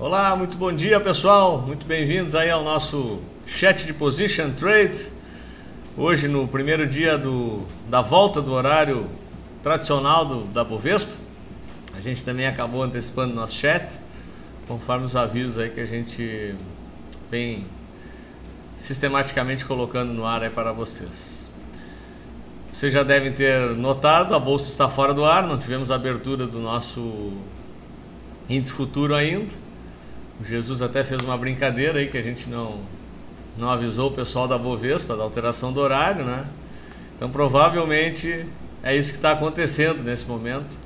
Olá, muito bom dia pessoal, muito bem-vindos aí ao nosso chat de Position Trade. Hoje no primeiro dia da volta do horário tradicional da Bovespa. A gente também acabou antecipando nosso chat, conforme os avisos aí que a gente vem sistematicamente colocando no ar aí para vocês. Vocês já devem ter notado, a bolsa está fora do ar, não tivemos abertura do nosso índice futuro ainda. O Jesus até fez uma brincadeira aí que a gente não avisou o pessoal da Bovespa da alteração do horário, né? Então provavelmente é isso que está acontecendo nesse momento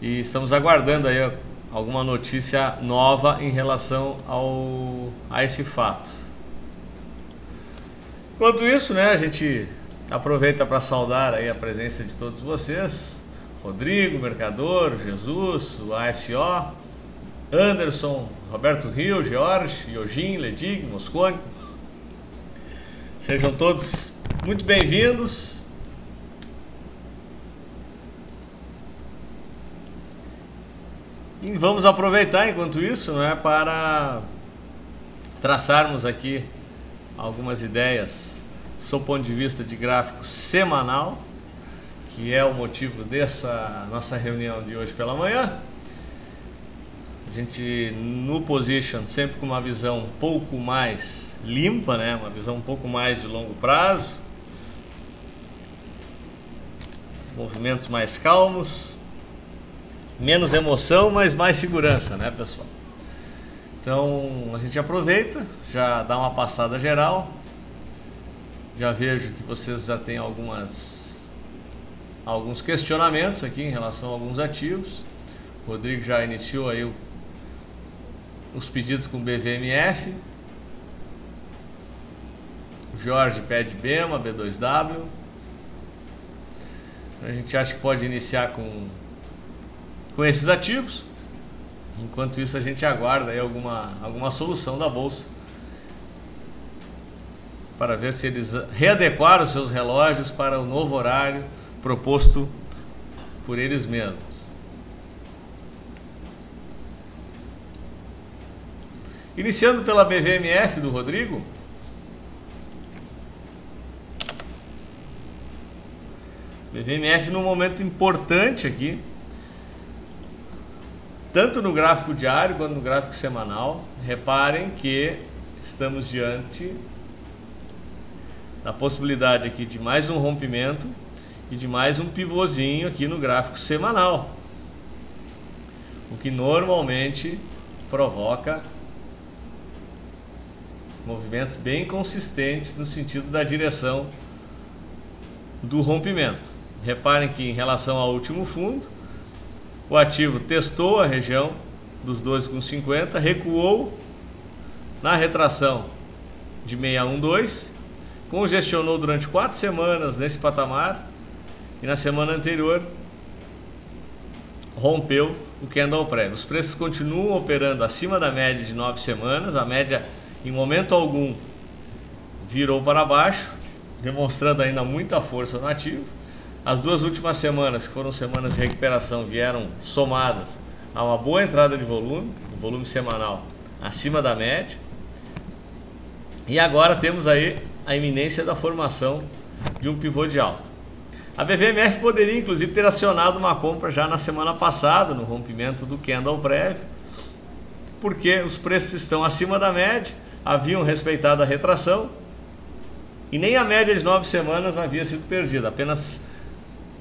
e estamos aguardando aí alguma notícia nova em relação a esse fato. Enquanto isso, né, a gente aproveita para saudar aí a presença de todos vocês: Rodrigo, Mercador, Jesus, o ASO, Anderson, Roberto Rio, George, Yojin, Ledig, Moscone. Sejam todos muito bem-vindos. E vamos aproveitar enquanto isso, né, para traçarmos aqui algumas ideias sob o ponto de vista de gráfico semanal, que é o motivo dessa nossa reunião de hoje pela manhã. A gente no Position sempre com uma visão um pouco mais limpa, né? Uma visão um pouco mais de longo prazo, movimentos mais calmos, menos emoção, mas mais segurança, né, pessoal? Então a gente aproveita, já dá uma passada geral. Já vejo que vocês já têm alguns questionamentos aqui em relação a alguns ativos. O Rodrigo já iniciou aí os pedidos com BVMF. O Jorge pede BEMA, B2W. A gente acha que pode iniciar com esses ativos. Enquanto isso a gente aguarda aí alguma solução da bolsa para ver se eles readequaram seus relógios para o novo horário proposto por eles mesmos. Iniciando pela BVMF do Rodrigo. BVMF num momento importante aqui, tanto no gráfico diário quanto no gráfico semanal. Reparem que estamos diante da possibilidade aqui de mais um rompimento e de mais um pivôzinho aqui no gráfico semanal, o que normalmente provoca movimentos bem consistentes no sentido da direção do rompimento. Reparem que em relação ao último fundo, o ativo testou a região dos 12,50, recuou na retração de 612, congestionou durante 4 semanas nesse patamar e na semana anterior rompeu o candle prévio. Os preços continuam operando acima da média de 9 semanas, a média em momento algum virou para baixo, demonstrando ainda muita força no ativo. As duas últimas semanas, que foram semanas de recuperação, vieram somadas a uma boa entrada de volume, um volume semanal acima da média. E agora temos aí a iminência da formação de um pivô de alta. A BVMF poderia inclusive ter acionado uma compra já na semana passada, no rompimento do candle prévio, porque os preços estão acima da média, haviam respeitado a retração e nem a média de 9 semanas havia sido perdida, apenas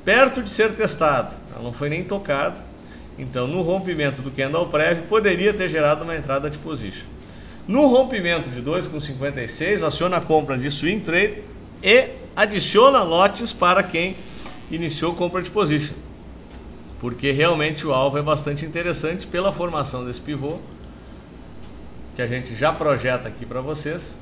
perto de ser testada, ela não foi nem tocada. Então no rompimento do candle prévio poderia ter gerado uma entrada de position. No rompimento de 2,56 aciona a compra de swing trade e adiciona lotes para quem iniciou compra de position, porque realmente o alvo é bastante interessante pela formação desse pivô que a gente já projeta aqui para vocês.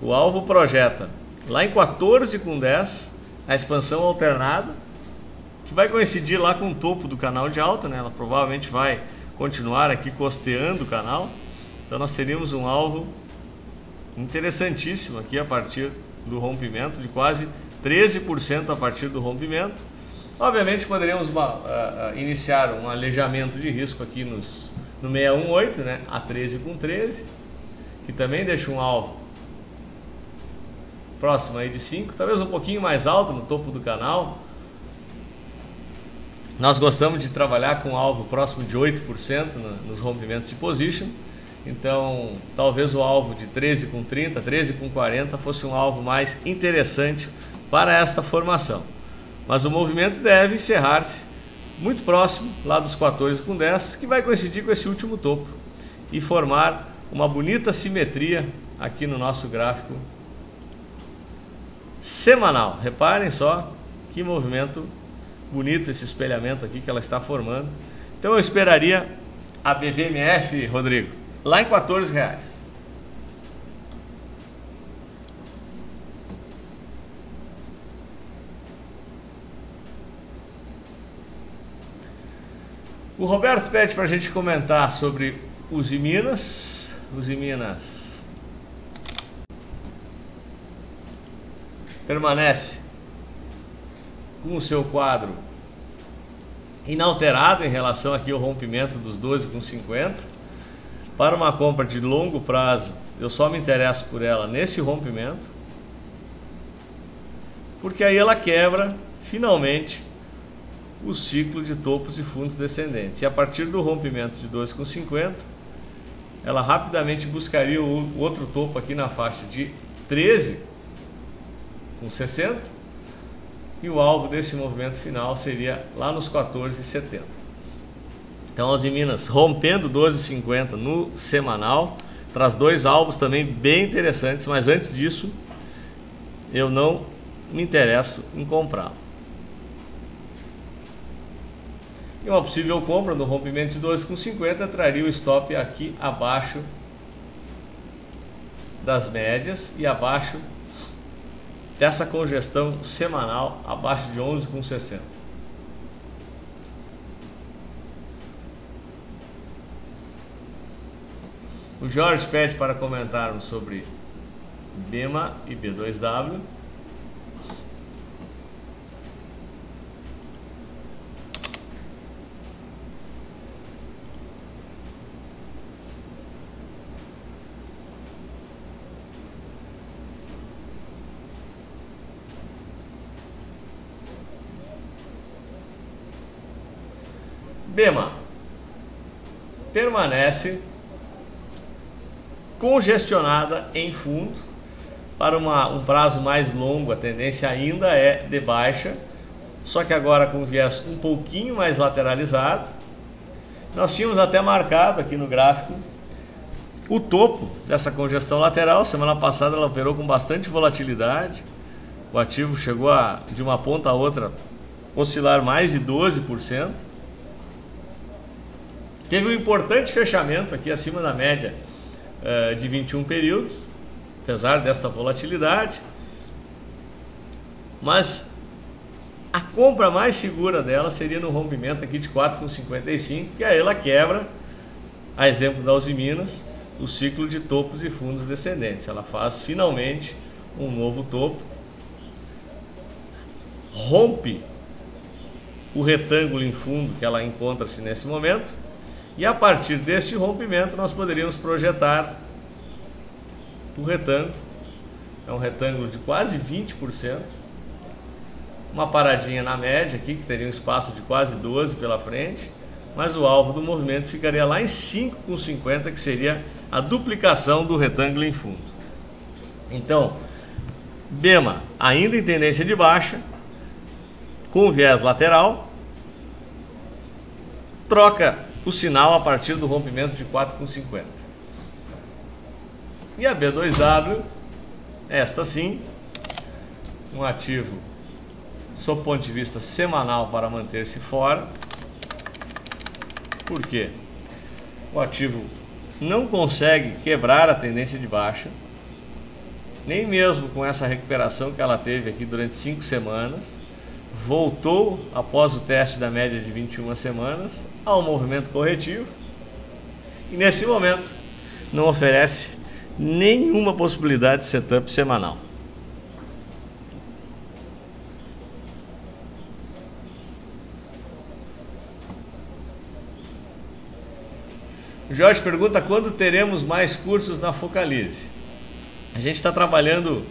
O alvo projeta lá em 14,10 a expansão alternada, que vai coincidir lá com o topo do canal de alta, né? Ela provavelmente vai continuar aqui costeando o canal. Então nós teríamos um alvo interessantíssimo aqui a partir do rompimento, de quase 13% a partir do rompimento. Obviamente poderíamos iniciar um alejamento de risco aqui no 618, né? A 13 com 13, que também deixa um alvo próximo aí de 5, talvez um pouquinho mais alto no topo do canal. Nós gostamos de trabalhar com alvo próximo de 8% nos rompimentos de position. Então, talvez o alvo de 13 com 30, 13 com 40 fosse um alvo mais interessante para esta formação. Mas o movimento deve encerrar-se muito próximo, lá dos 14 com 10, que vai coincidir com esse último topo e formar uma bonita simetria aqui no nosso gráfico semanal. Reparem só que movimento bonito esse espelhamento aqui que ela está formando. Então eu esperaria a BVMF, Rodrigo, lá em R$14. O Roberto pede para a gente comentar sobre os Usiminas. Usiminas permanece com o seu quadro inalterado em relação aqui ao rompimento dos 12 com 50. Para uma compra de longo prazo, eu só me interesso por ela nesse rompimento, porque aí ela quebra finalmente o ciclo de topos e fundos descendentes. E a partir do rompimento de 12 com 50, ela rapidamente buscaria o outro topo aqui na faixa de 13 com 60, e o alvo desse movimento final seria lá nos 14,70. Então as Usiminas rompendo 12,50 no semanal, traz dois alvos também bem interessantes, mas antes disso eu não me interesso em comprá-lo. E uma possível compra no rompimento de 12,50 traria o stop aqui abaixo das médias e abaixo dessa congestão semanal, abaixo de 11,60. O Jorge pede para comentarmos sobre BEMA e B2W. BEMA permanece congestionada em fundo. Para um prazo mais longo, a tendência ainda é de baixa, só que agora com viés um pouquinho mais lateralizado. Nós tínhamos até marcado aqui no gráfico o topo dessa congestão lateral. Semana passada ela operou com bastante volatilidade. O ativo chegou de uma ponta a outra, oscilar mais de 12%. Teve um importante fechamento aqui acima da média de 21 períodos, apesar desta volatilidade. Mas a compra mais segura dela seria no rompimento aqui de 4,55, que aí ela quebra, a exemplo da Usiminas, o ciclo de topos e fundos descendentes. Ela faz finalmente um novo topo, rompe o retângulo em fundo que ela encontra-se nesse momento, e a partir deste rompimento nós poderíamos projetar o retângulo. É um retângulo de quase 20%, uma paradinha na média aqui, que teria um espaço de quase 12 pela frente, mas o alvo do movimento ficaria lá em 5,50, que seria a duplicação do retângulo em fundo. Então, BEMA ainda em tendência de baixa, com viés lateral, troca o sinal a partir do rompimento de 4,50. E a B2W, esta sim, um ativo sob ponto de vista semanal para manter-se fora. Por quê? O ativo não consegue quebrar a tendência de baixa, nem mesmo com essa recuperação que ela teve aqui durante 5 semanas. Voltou após o teste da média de 21 semanas ao movimento corretivo, e nesse momento não oferece nenhuma possibilidade de setup semanal. Jorge pergunta quando teremos mais cursos na Focalize. A gente está trabalhando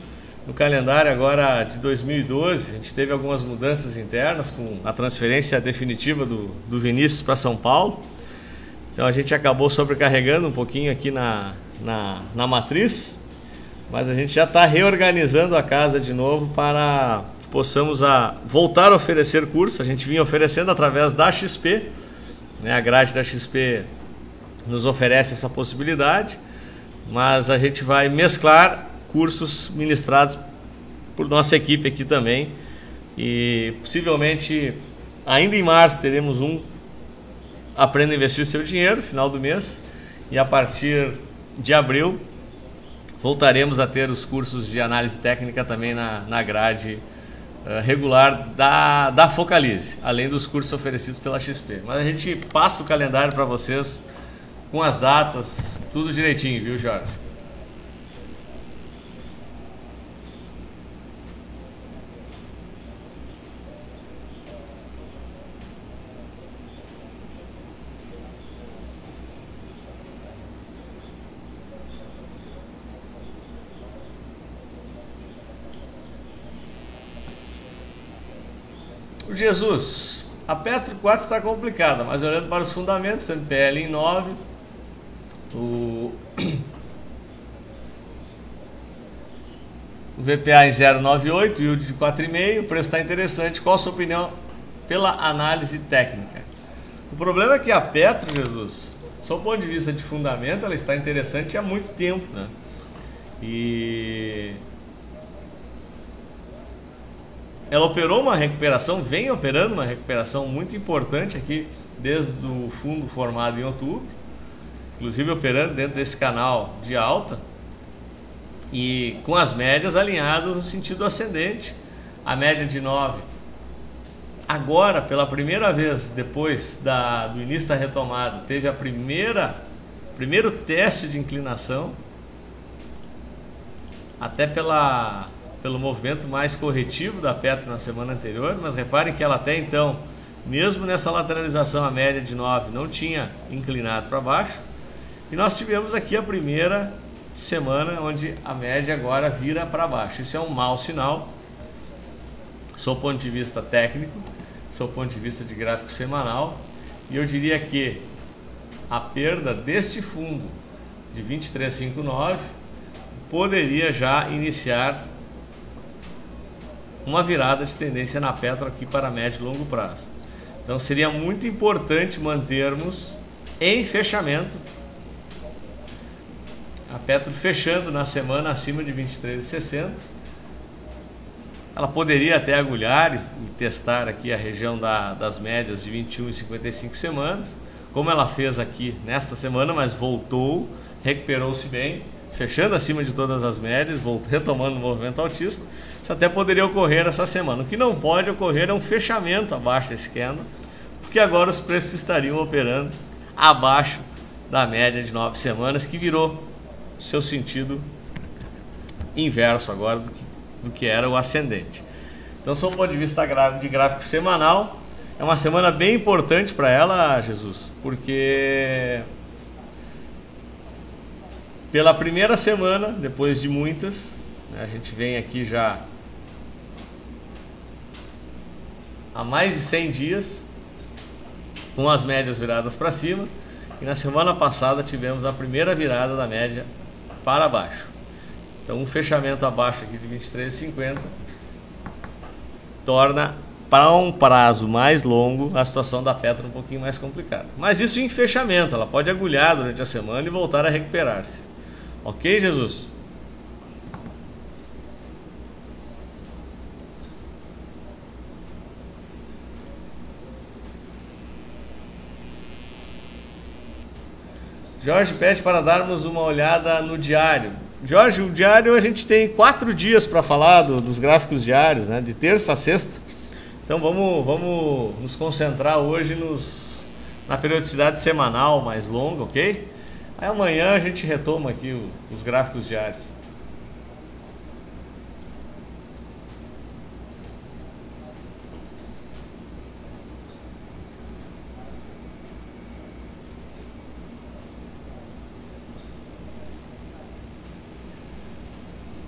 no calendário agora de 2012, a gente teve algumas mudanças internas com a transferência definitiva do Vinícius para São Paulo. Então a gente acabou sobrecarregando um pouquinho aqui na matriz, mas a gente já está reorganizando a casa de novo para que possamos voltar a oferecer curso. A gente vinha oferecendo através da XP, né? A grade da XP nos oferece essa possibilidade, mas a gente vai mesclar cursos ministrados por nossa equipe aqui também, e possivelmente ainda em março teremos um Aprenda a Investir Seu Dinheiro, final do mês, e a partir de abril voltaremos a ter os cursos de análise técnica também na grade regular da Focalize, além dos cursos oferecidos pela XP. Mas a gente passa o calendário para vocês com as datas, tudo direitinho, viu, Jorge? Jesus, a Petro 4 está complicada, mas olhando para os fundamentos, MPL em 9, o VPA em 0,98, yield de 4,5, o preço está interessante. Qual a sua opinião pela análise técnica? O problema é que a Petro, Jesus, sob o ponto de vista de fundamento, ela está interessante há muito tempo, né? E ela operou uma recuperação, vem operando uma recuperação muito importante aqui, desde o fundo formado em outubro, inclusive operando dentro desse canal de alta e com as médias alinhadas no sentido ascendente. A média de 9, agora pela primeira vez depois do início da retomada, teve primeiro teste de inclinação, até pelo movimento mais corretivo da Petro na semana anterior, mas reparem que ela até então, mesmo nessa lateralização, a média de 9 não tinha inclinado para baixo, e nós tivemos aqui a primeira semana onde a média agora vira para baixo. Isso é um mau sinal, sob o ponto de vista técnico, sob o ponto de vista de gráfico semanal, e eu diria que a perda deste fundo de 23,59 poderia já iniciar uma virada de tendência na Petro aqui para médio e longo prazo. Então seria muito importante mantermos em fechamento a Petro fechando na semana acima de 23,60. Ela poderia até agulhar e testar aqui a região das médias de 21 e 55 semanas, como ela fez aqui nesta semana, mas voltou, recuperou-se bem, fechando acima de todas as médias, retomando o movimento altista. Isso até poderia ocorrer essa semana. O que não pode ocorrer é um fechamento abaixo desse candle, porque agora os preços estariam operando abaixo da média de 9 semanas, que virou seu sentido inverso agora do que era o ascendente. Então, sob o ponto de vista de gráfico semanal, é uma semana bem importante para ela, Jesus, porque pela primeira semana, depois de muitas, né, a gente vem aqui já há mais de 100 dias, com as médias viradas para cima, e na semana passada tivemos a primeira virada da média para baixo. Então um fechamento abaixo aqui de 23,50 torna para um prazo mais longo a situação da Petro um pouquinho mais complicada. Mas isso em fechamento, ela pode agulhar durante a semana e voltar a recuperar-se. Ok, Jesus? Jorge pede para darmos uma olhada no diário. Jorge, o diário a gente tem 4 dias para falar dos gráficos diários, né? De terça a sexta. Então vamos nos concentrar hoje na periodicidade semanal mais longa, ok? Aí amanhã a gente retoma aqui os gráficos diários.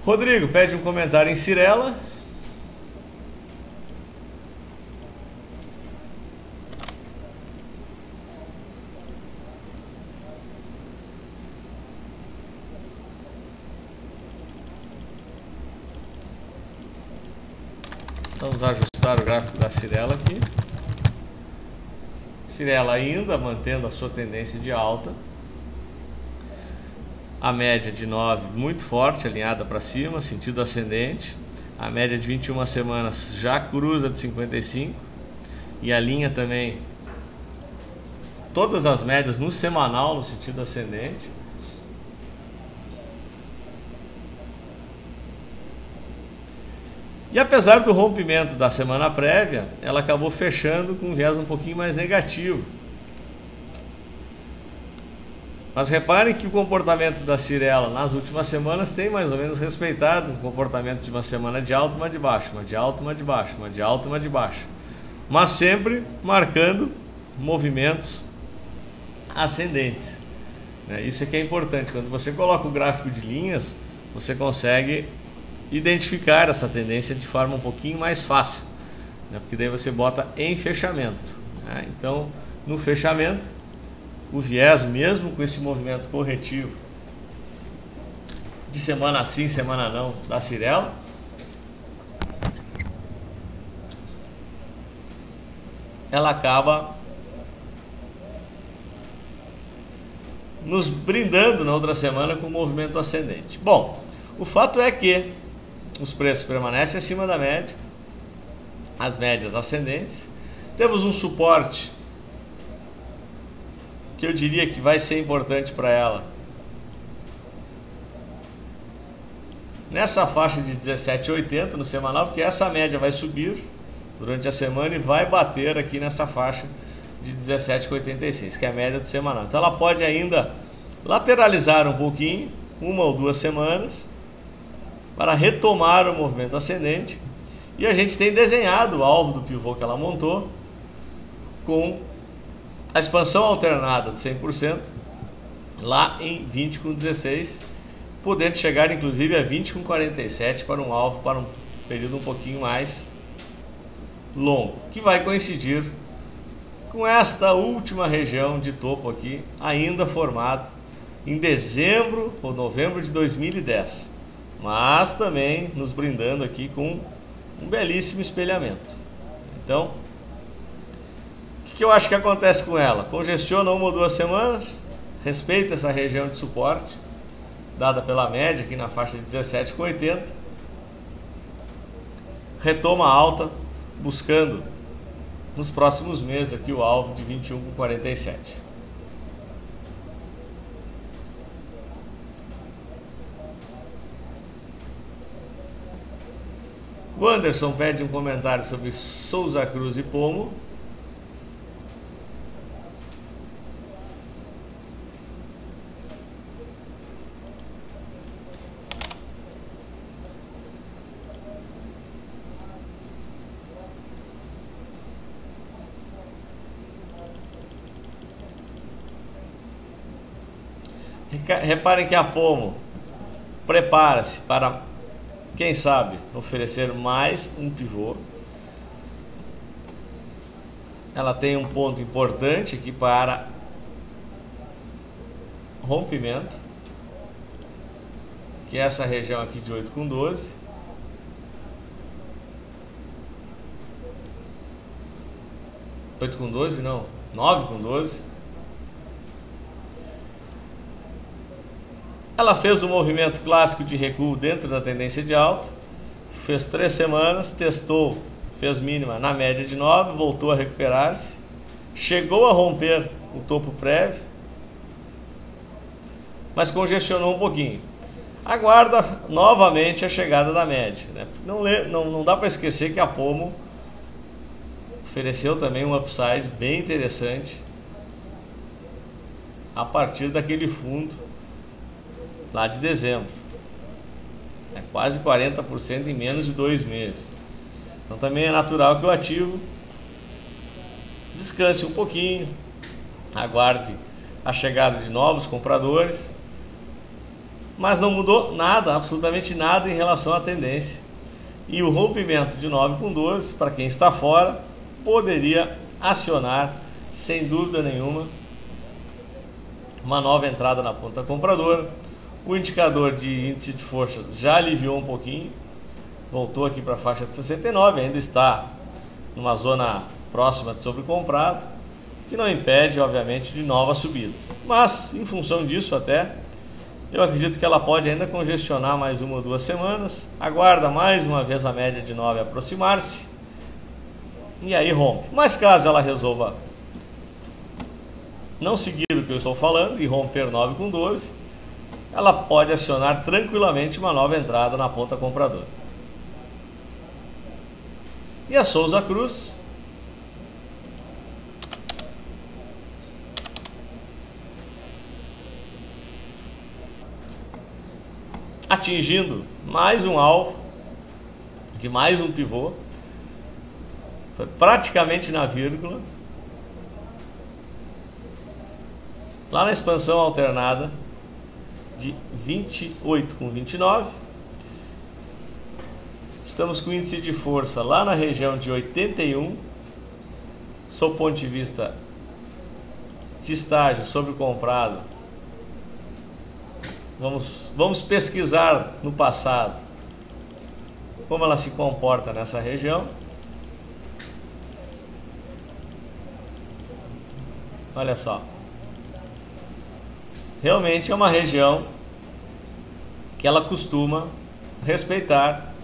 Rodrigo pede um comentário em Cyrela. Vamos ajustar o gráfico da Cyrela aqui. Cyrela ainda mantendo a sua tendência de alta. A média de 9 muito forte, alinhada para cima, sentido ascendente. A média de 21 semanas já cruza de 55. E a linha também, todas as médias no semanal, no sentido ascendente. E apesar do rompimento da semana prévia, ela acabou fechando com um viés um pouquinho mais negativo. Mas reparem que o comportamento da Cyrela nas últimas semanas tem mais ou menos respeitado o comportamento de uma semana de alta, uma de baixo, uma de alta, uma de baixo, uma de alta, uma de baixo. Mas sempre marcando movimentos ascendentes. Isso é que é importante. Quando você coloca o gráfico de linhas, você consegue identificar essa tendência de forma um pouquinho mais fácil, porque daí você bota em fechamento. Então, no fechamento, o viés, mesmo com esse movimento corretivo de semana sim, semana não, da Cyrela, ela acaba nos brindando na outra semana com o movimento ascendente. Bom, o fato é que os preços permanecem acima da média, as médias ascendentes. Temos um suporte que eu diria que vai ser importante para ela nessa faixa de 17,80 no semanal, porque essa média vai subir durante a semana e vai bater aqui nessa faixa de 17,86, que é a média do semanal. Então ela pode ainda lateralizar um pouquinho, uma ou duas semanas, para retomar o movimento ascendente. E a gente tem desenhado o alvo do pivô que ela montou com a expansão alternada de 100% lá em 20,16, podendo chegar inclusive a 20,47 para um alvo, para um período um pouquinho mais longo, que vai coincidir com esta última região de topo aqui, ainda formada em dezembro ou novembro de 2010, mas também nos brindando aqui com um belíssimo espelhamento. Então, o que eu acho que acontece com ela? Congestiona uma ou duas semanas, respeita essa região de suporte dada pela média aqui na faixa de 17,80, retoma alta, buscando nos próximos meses aqui o alvo de 21,47. O Anderson pede um comentário sobre Souza Cruz e Pomo. Reparem que a Pomo prepara-se para, quem sabe, oferecer mais um pivô. Ela tem um ponto importante aqui para rompimento, que é essa região aqui de 8,12. Não, 9,12. Ela fez um movimento clássico de recuo dentro da tendência de alta, fez 3 semanas, testou, fez mínima na média de 9, voltou a recuperar-se, chegou a romper o topo prévio, mas congestionou um pouquinho. Aguarda novamente a chegada da média, Não dá para esquecer que a Pomo ofereceu também um upside bem interessante a partir daquele fundo lá de dezembro, quase 40% em menos de 2 meses. Então também é natural que o ativo descanse um pouquinho, aguarde a chegada de novos compradores mas não mudou nada, absolutamente nada em relação à tendência. E o rompimento de 9,12, para quem está fora, poderia acionar, sem dúvida nenhuma, uma nova entrada na ponta compradora. O indicador de índice de força já aliviou um pouquinho, voltou aqui para a faixa de 69, ainda está numa zona próxima de sobrecomprado, que não impede, obviamente, de novas subidas. Mas, em função disso até, eu acredito que ela pode ainda congestionar mais 1 ou 2 semanas, aguarda mais uma vez a média de 9 aproximar-se, e aí rompe. Mas caso ela resolva não seguir o que eu estou falando e romper 9,12, ela pode acionar tranquilamente uma nova entrada na ponta compradora. E a Souza Cruz, atingindo mais um alvo de mais um pivô, foi praticamente na vírgula, lá na expansão alternada de 28,29. Estamos com o índice de força lá na região de 81, sob o ponto de vista de estágio sobre o comprado. Vamos pesquisar no passado como ela se comporta nessa região. Olha só. Realmente é uma região que ela costuma respeitar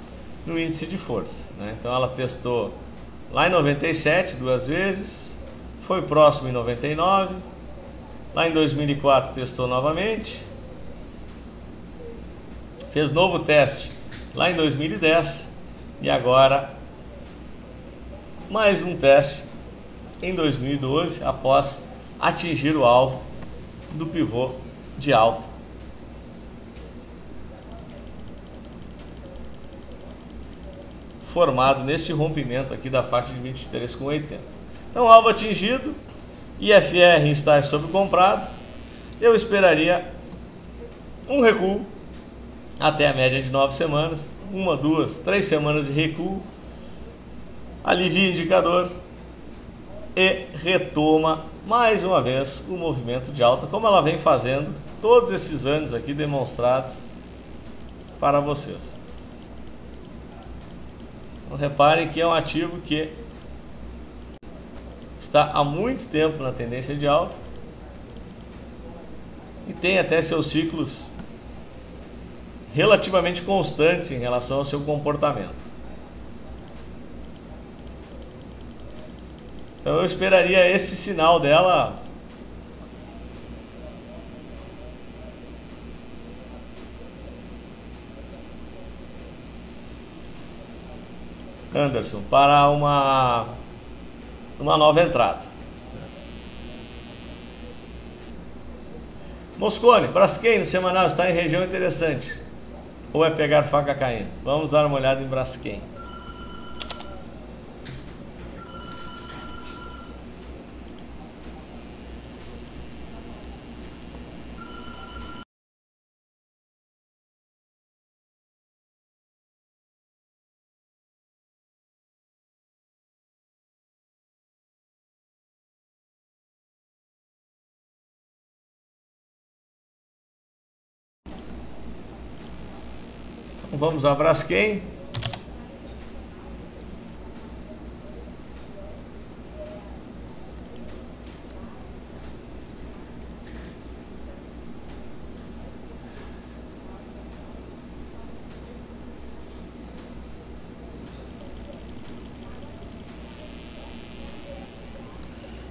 no índice de força, né? Então ela testou lá em 97 2 vezes, foi próximo em 99, lá em 2004 testou novamente, fez novo teste lá em 2010 e agora mais um teste em 2012 após atingir o alvo do pivô de alta. Formado neste rompimento aqui da faixa de 23,80. Então, alvo atingido, IFR em estágio sobrecomprado, eu esperaria um recuo até a média de 9 semanas, 1, 2, 3 semanas de recuo, alivia o indicador e retoma mais uma vez o movimento de alta, como ela vem fazendo todos esses anos aqui demonstrados para vocês. Então, reparem que é um ativo que está há muito tempo na tendência de alta e tem até seus ciclos relativamente constantes em relação ao seu comportamento. Então eu esperaria esse sinal dela Anderson para uma nova entrada. Moscone, Braskem no semanal está em região interessante. Ou é pegar faca caindo? Vamos dar uma olhada em Braskem. Vamos a Braskem.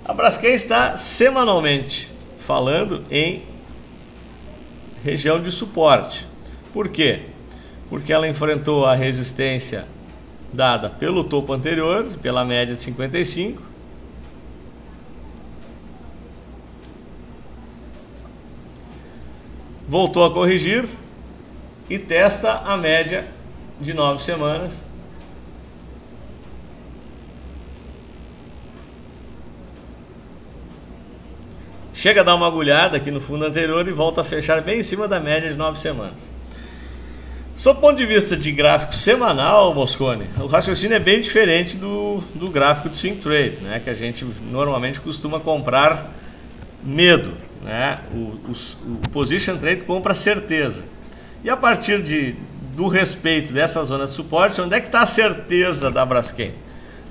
A Braskem está semanalmente falando em região de suporte. Por quê? Porque ela enfrentou a resistência dada pelo topo anterior, pela média de 55. Voltou a corrigir e testa a média de 9 semanas. chega a dar uma agulhada aqui no fundo anterior e volta a fechar bem em cima da média de 9 semanas. Sob o ponto de vista de gráfico semanal, Moscone, o raciocínio é bem diferente do gráfico de swing trade, né, que a gente normalmente costuma comprar medo, né? O position trade compra certeza. E a partir do respeito dessa zona de suporte, onde é que está a certeza da Braskem?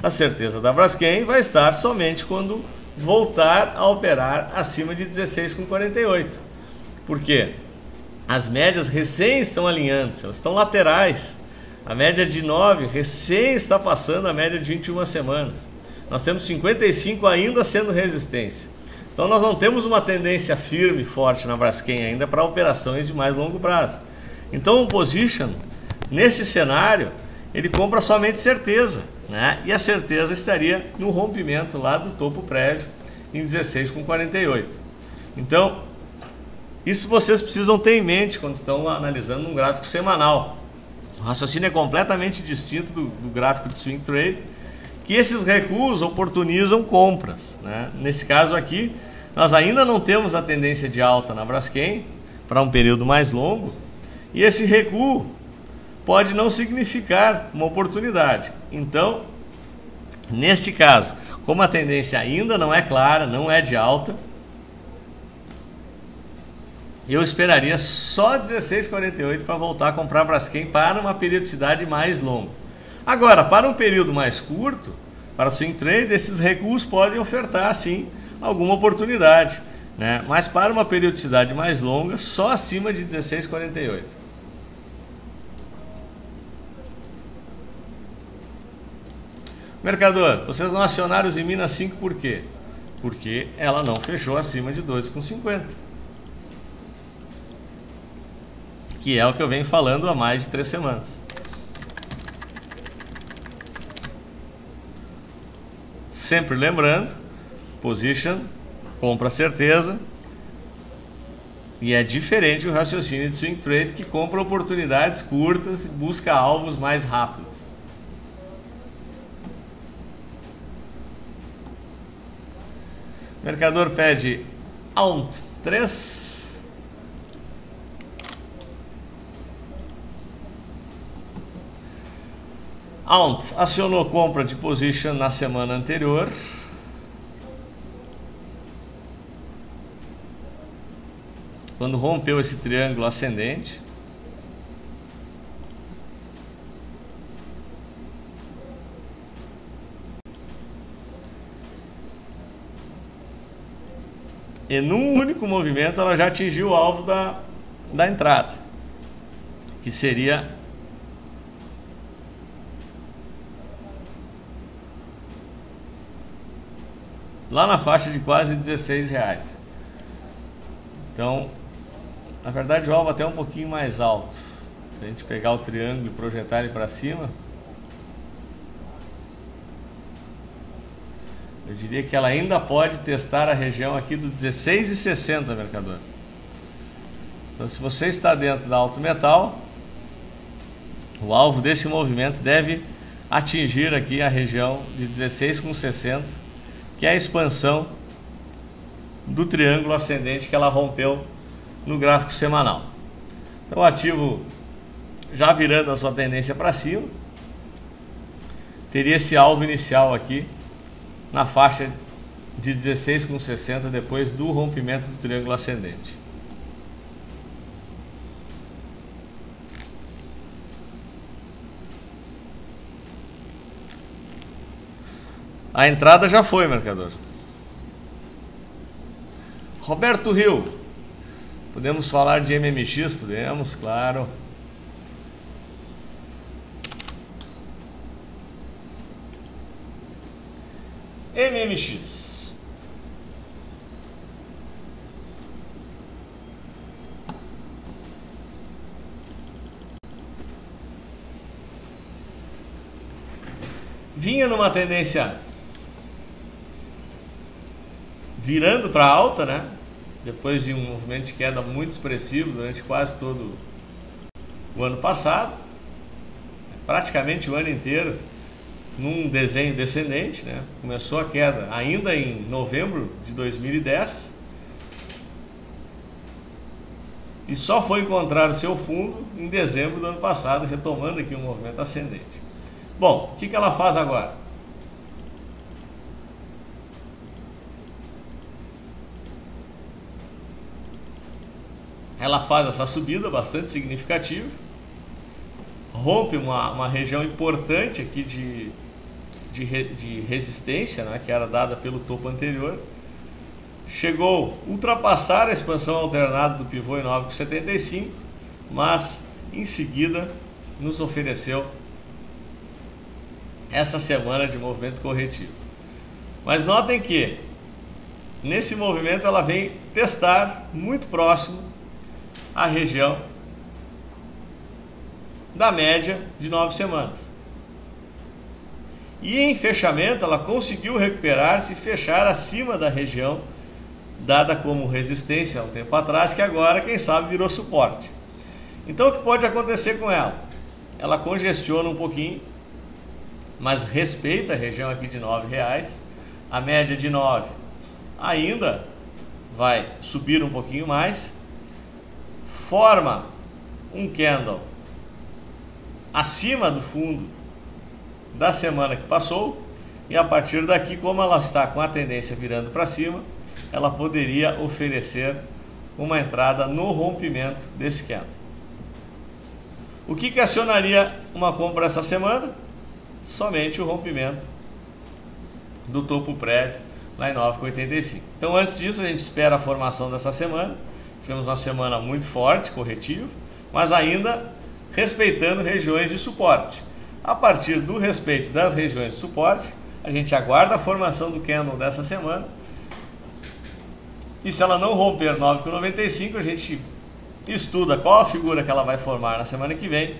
A certeza da Braskem vai estar somente quando voltar a operar acima de 16,48. Por quê? As médias recém estão alinhando, elas estão laterais. A média de 9 recém está passando a média de 21 semanas. Nós temos 55 ainda sendo resistência. Então nós não temos uma tendência firme e forte na Braskem ainda para operações de mais longo prazo. Então o position, nesse cenário, ele compra somente certeza, né? E a certeza estaria no rompimento lá do topo prévio em 16,48. Então, isso vocês precisam ter em mente quando estão analisando um gráfico semanal. O raciocínio é completamente distinto do gráfico de swing trade, que esses recuos oportunizam compras, né? Nesse caso aqui, nós ainda não temos a tendência de alta na Braskem para um período mais longo, e esse recuo pode não significar uma oportunidade. Então, neste caso, como a tendência ainda não é clara, não é de alta, eu esperaria só 16,48 para voltar a comprar Braskem para uma periodicidade mais longa. Agora, para um período mais curto, para swing trade, esses recuos podem ofertar, sim, alguma oportunidade, né? Mas para uma periodicidade mais longa, só acima de 16,48. Mercador, vocês não acionaram os Imina 5 por quê? Porque ela não fechou acima de 12,50. Que é o que eu venho falando há mais de 3 semanas. Sempre lembrando, position, compra certeza, e é diferente o raciocínio de swing trade, que compra oportunidades curtas e busca alvos mais rápidos. O mercador pede AUNT 3. AUNT acionou compra de position na semana anterior. Quando rompeu esse triângulo ascendente. E num único movimento ela já atingiu o alvo da entrada, que seria lá na faixa de quase R$16. Então, na verdade o alvo até é um pouquinho mais alto. Se a gente pegar o triângulo e projetar ele para cima, eu diria que ela ainda pode testar a região aqui do 16,60, mercador. Então, se você está dentro da Alto Metal, o alvo desse movimento deve atingir aqui a região de 16,60, que é a expansão do triângulo ascendente que ela rompeu no gráfico semanal. Então, o ativo já virando a sua tendência para cima, teria esse alvo inicial aqui na faixa de 16,60 depois do rompimento do triângulo ascendente. A entrada já foi, mercador. Roberto Rio, podemos falar de MMX? Podemos, claro. MMX. Vinha numa tendência virando para alta, né? Depois de um movimento de queda muito expressivo durante quase todo o ano passado, praticamente o ano inteiro num desenho descendente, né? Começou a queda ainda em novembro de 2010, e só foi encontrar o seu fundo em dezembro do ano passado, retomando aqui um movimento ascendente. Bom, o que ela faz agora? Ela faz essa subida bastante significativa, rompe uma região importante aqui de resistência, né, que era dada pelo topo anterior, chegou a ultrapassar a expansão alternada do pivô em 9,75, mas em seguida nos ofereceu essa semana de movimento corretivo. Mas notem que nesse movimento ela vem testar muito próximo a região da média de 9 semanas. E em fechamento ela conseguiu recuperar-se e fechar acima da região dada como resistência há um tempo atrás, que agora, quem sabe, virou suporte. Então o que pode acontecer com ela? Ela congestiona um pouquinho, mas respeita a região aqui de R$9. A média de 9 ainda vai subir um pouquinho mais, forma um candle acima do fundo da semana que passou, e a partir daqui, como ela está com a tendência virando para cima, ela poderia oferecer uma entrada no rompimento desse candle. O que acionaria uma compra essa semana? Somente o rompimento do topo prévio lá em 9,85. Então, antes disso, a gente espera a formação dessa semana. Tivemos uma semana muito forte, corretiva, mas ainda respeitando regiões de suporte. A partir do respeito das regiões de suporte, a gente aguarda a formação do candle dessa semana. E se ela não romper 9,95, a gente estuda qual a figura que ela vai formar na semana que vem,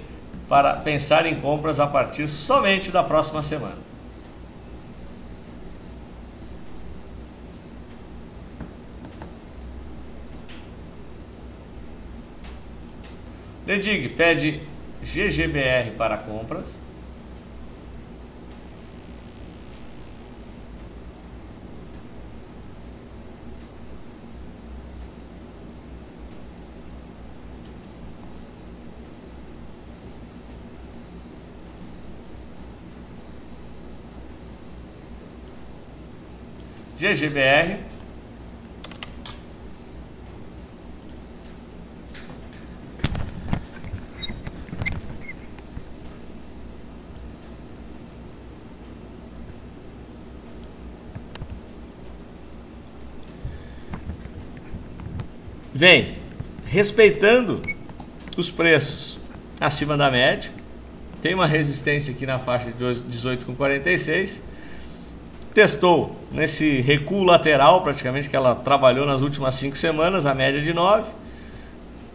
para pensar em compras a partir somente da próxima semana. Ledig pede GGBR para compras. GGBR. Vem respeitando os preços acima da média, tem uma resistência aqui na faixa de 18,46, testou nesse recuo lateral praticamente que ela trabalhou nas últimas 5 semanas, a média de 9,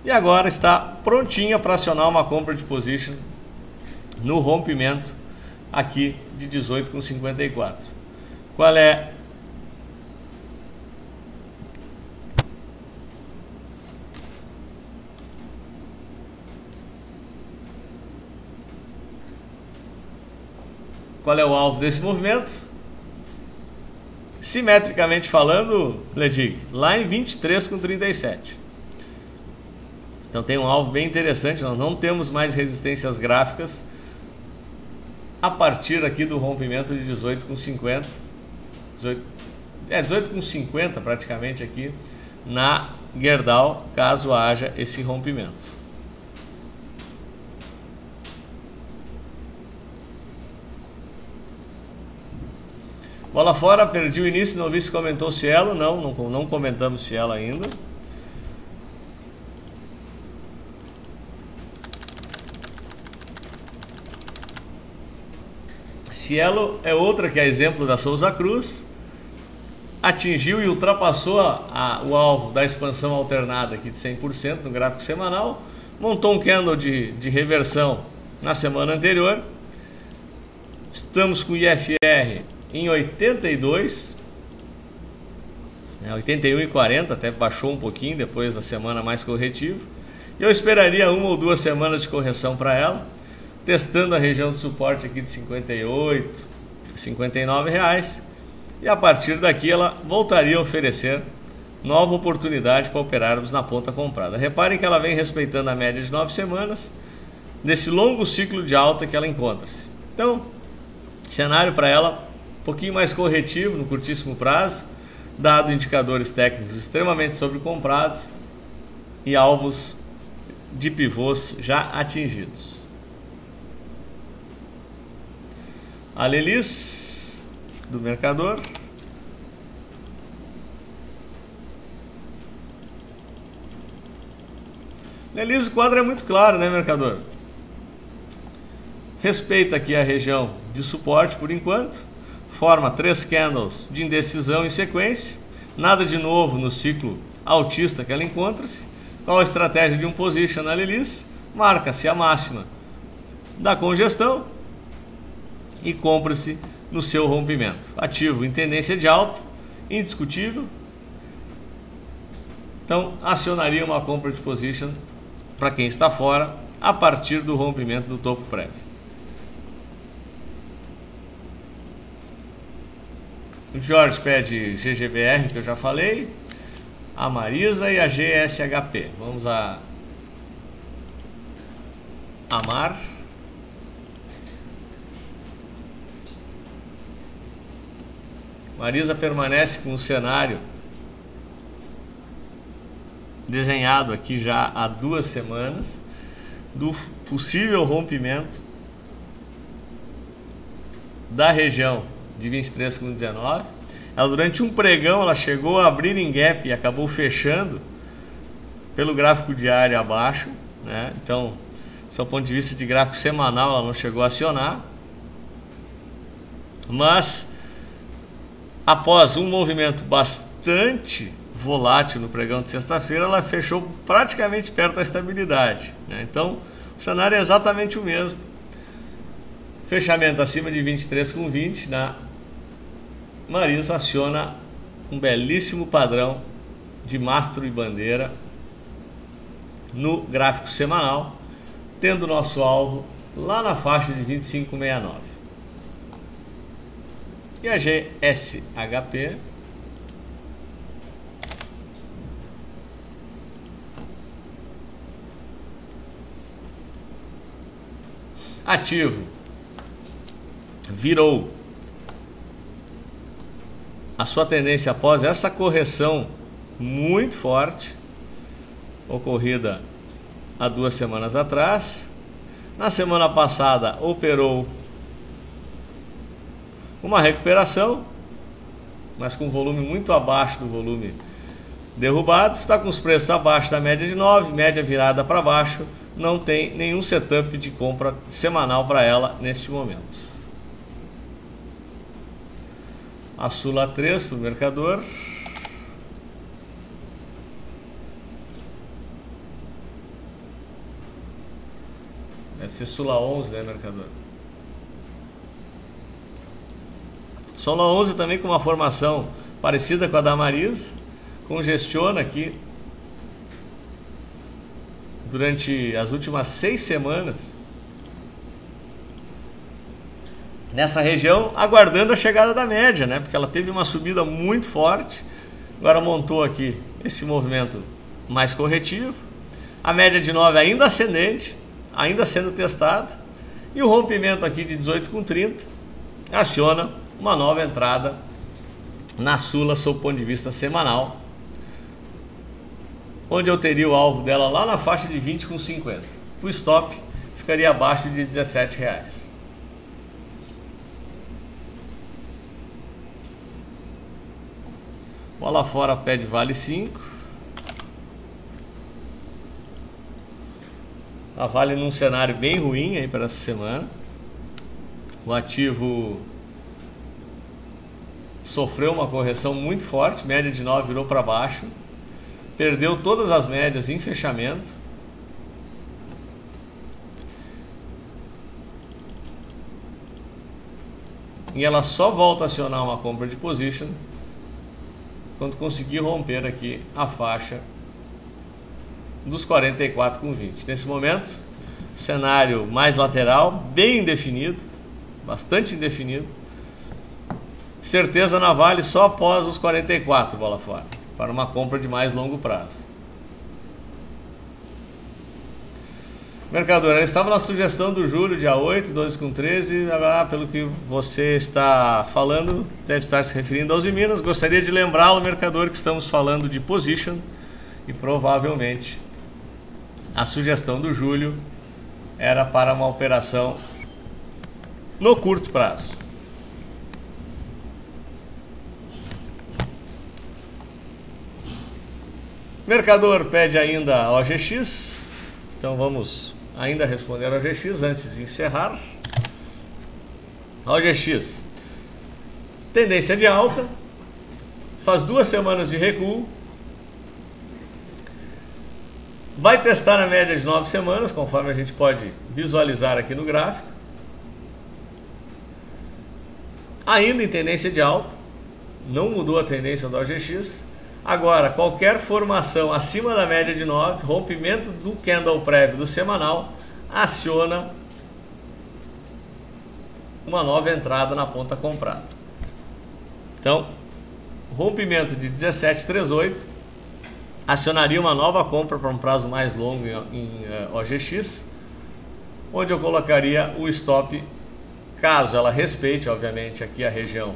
e agora está prontinha para acionar uma compra de position no rompimento aqui de 18,54. Qual é o alvo desse movimento? Simetricamente falando, Ledig, lá em 23,37. Então tem um alvo bem interessante. Nós não temos mais resistências gráficas a partir aqui do rompimento de 18,50. 18,50 praticamente aqui na Gerdau, caso haja esse rompimento. Bola fora, perdi o início, não vi se comentou Cielo. Não comentamos Cielo ainda. Cielo é outra que é exemplo da Souza Cruz. Atingiu e ultrapassou o alvo da expansão alternada aqui de 100% no gráfico semanal. Montou um candle de reversão na semana anterior. Estamos com o IFR em 82, 81,40, até baixou um pouquinho depois da semana mais corretiva. Eu esperaria 1 ou 2 semanas de correção para ela, testando a região de suporte aqui de 58, 59 reais, e a partir daqui ela voltaria a oferecer nova oportunidade para operarmos na ponta comprada. Reparem que ela vem respeitando a média de 9 semanas, nesse longo ciclo de alta que ela encontra-se. Então, cenário para ela um pouquinho mais corretivo no curtíssimo prazo, dado indicadores técnicos extremamente sobrecomprados e alvos de pivôs já atingidos. A Lelis do Mercador. Lelis, o quadro é muito claro, né, Mercador? Respeita aqui a região de suporte por enquanto, forma 3 candles de indecisão em sequência, nada de novo no ciclo altista que ela encontra-se. Qual a estratégia de um position na Lelis? Marca-se a máxima da congestão e compra-se no seu rompimento. Ativo em tendência de alta, indiscutível. Então, acionaria uma compra de position para quem está fora a partir do rompimento do topo prévio. O Jorge pede GGBR, que eu já falei, a Marisa e a GSHP. Vamos a Amar. Marisa permanece com o cenário desenhado aqui já há 2 semanas do possível rompimento da região de 23,19. Ela, durante um pregão, ela chegou a abrir em gap e acabou fechando pelo gráfico diário abaixo, né? Então, do seu ponto de vista de gráfico semanal, ela não chegou a acionar, mas após um movimento bastante volátil no pregão de sexta-feira, ela fechou praticamente perto da estabilidade, né? Então, o cenário é exatamente o mesmo. Fechamento acima de 23,20 na Marisa aciona um belíssimo padrão de mastro e bandeira no gráfico semanal, tendo nosso alvo lá na faixa de 25,69. E a GSHP ativo, virou a sua tendência após essa correção muito forte ocorrida há 2 semanas atrás. Na semana passada operou uma recuperação, mas com volume muito abaixo do volume derrubado. Está com os preços abaixo da média de 9, média virada para baixo. Não tem nenhum setup de compra semanal para ela neste momento. A Sula 3 para o Mercador. Deve ser Sula 11, né, Mercador? Sula 11 também com uma formação parecida com a da Marisa. Congestiona aqui durante as últimas 6 semanas nessa região, aguardando a chegada da média, né? Porque ela teve uma subida muito forte, agora montou aqui esse movimento mais corretivo, a média de 9 ainda ascendente, ainda sendo testada, e o rompimento aqui de 18,30 aciona uma nova entrada na Sula sob o ponto de vista semanal, onde eu teria o alvo dela lá na faixa de 20,50. O stop ficaria abaixo de R$17. Bola fora, pede vale 5. A Vale num cenário bem ruim aí para essa semana. O ativo sofreu uma correção muito forte, média de 9 virou para baixo. Perdeu todas as médias em fechamento. E ela só volta a acionar uma compra de position quando conseguir romper aqui a faixa dos 44,20. Nesse momento, cenário mais lateral, bem indefinido, bastante indefinido. Certeza na Vale só após os 44, bola fora. para uma compra de mais longo prazo. Mercador, ela estava na sugestão do Júlio, dia 8, 12 com 13, pelo que você está falando, deve estar se referindo aos Minas. Gostaria de lembrá-lo, mercador, que estamos falando de position e provavelmente a sugestão do Júlio era para uma operação no curto prazo. Mercador pede ainda a OGX, então vamos ainda responder a OGX antes de encerrar. A OGX, tendência de alta, faz 2 semanas de recuo, vai testar a média de 9 semanas, conforme a gente pode visualizar aqui no gráfico, ainda em tendência de alta, não mudou a tendência da OGX. Agora, qualquer formação acima da média de 9, rompimento do candle prévio do semanal, aciona uma nova entrada na ponta comprada. Então, rompimento de 17,38 acionaria uma nova compra para um prazo mais longo em OGX, onde eu colocaria o stop, caso ela respeite, obviamente, aqui a região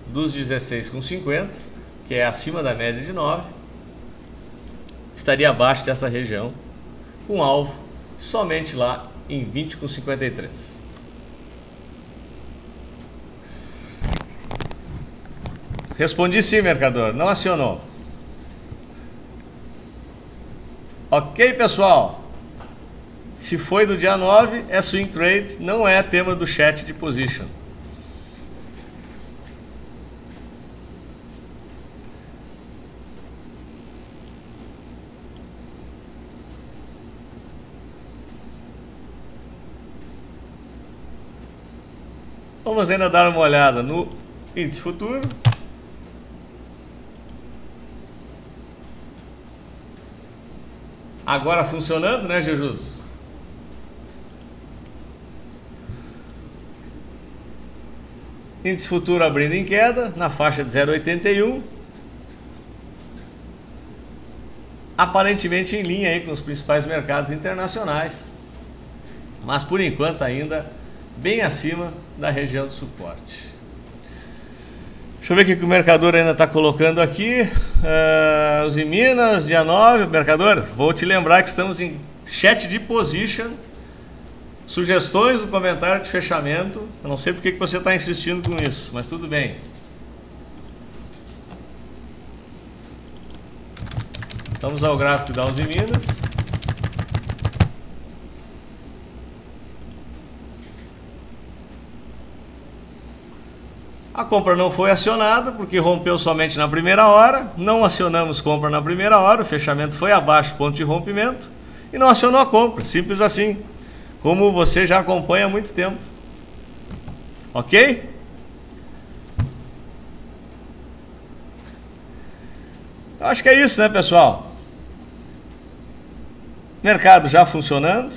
dos 16,50, que é acima da média de 9, estaria abaixo dessa região, com alvo somente lá em 20,53. Respondi sim, mercador, não acionou. Ok, pessoal? Se foi do dia 9, é swing trade, não é tema do chat de position. Vamos ainda dar uma olhada no índice futuro. Agora funcionando, né, Jesus? Índice futuro abrindo em queda, na faixa de 0,81. Aparentemente em linha aí com os principais mercados internacionais. Mas por enquanto ainda bem acima da região do suporte. Deixa eu ver o que o mercador ainda está colocando aqui. Os em Minas, dia 9. Mercador, vou te lembrar que estamos em chat de position. Sugestões no comentário de fechamento. Eu não sei porque que você está insistindo com isso, mas tudo bem. Vamos ao gráfico da Uzi Minas. A compra não foi acionada porque rompeu somente na primeira hora. Não acionamos compra na primeira hora. O fechamento foi abaixo do ponto de rompimento e não acionou a compra. Simples assim. Como você já acompanha há muito tempo. Ok? Acho que é isso, né, pessoal? Mercado já funcionando.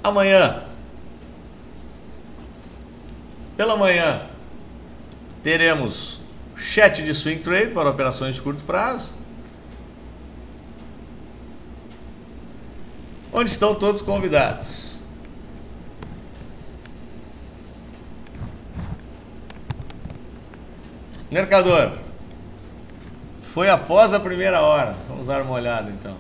Amanhã, pela manhã, teremos chat de swing trade para operações de curto prazo, onde estão todos convidados. Mercador, foi após a primeira hora. Vamos dar uma olhada então.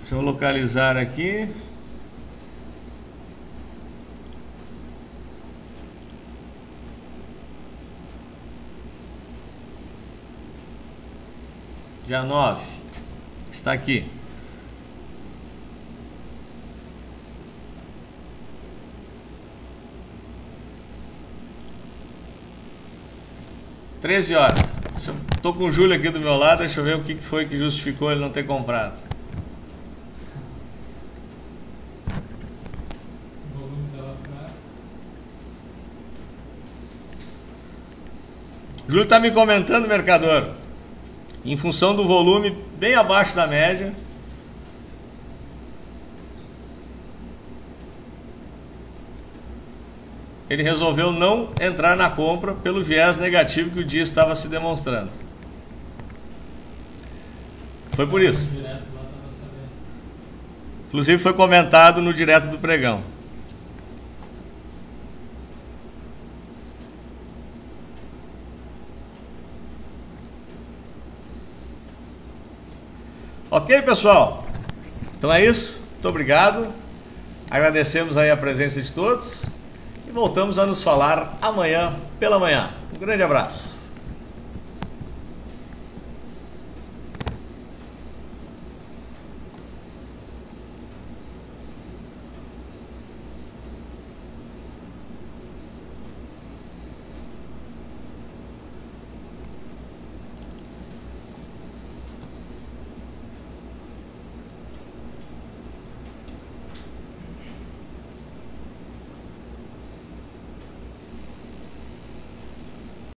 Deixa eu localizar aqui. Dia 9. Está aqui. (13 horas). Estou com o Júlio aqui do meu lado, deixa eu ver o que foi que justificou ele não ter comprado. O volume estava fraco. Júlio está me comentando, mercador, em função do volume bem abaixo da média, ele resolveu não entrar na compra pelo viés negativo que o dia estava se demonstrando. Foi por isso. Inclusive foi comentado no direto do pregão. Ok, pessoal? Então é isso. Muito obrigado. Agradecemos aí a presença de todos. E voltamos a nos falar amanhã pela manhã. Um grande abraço.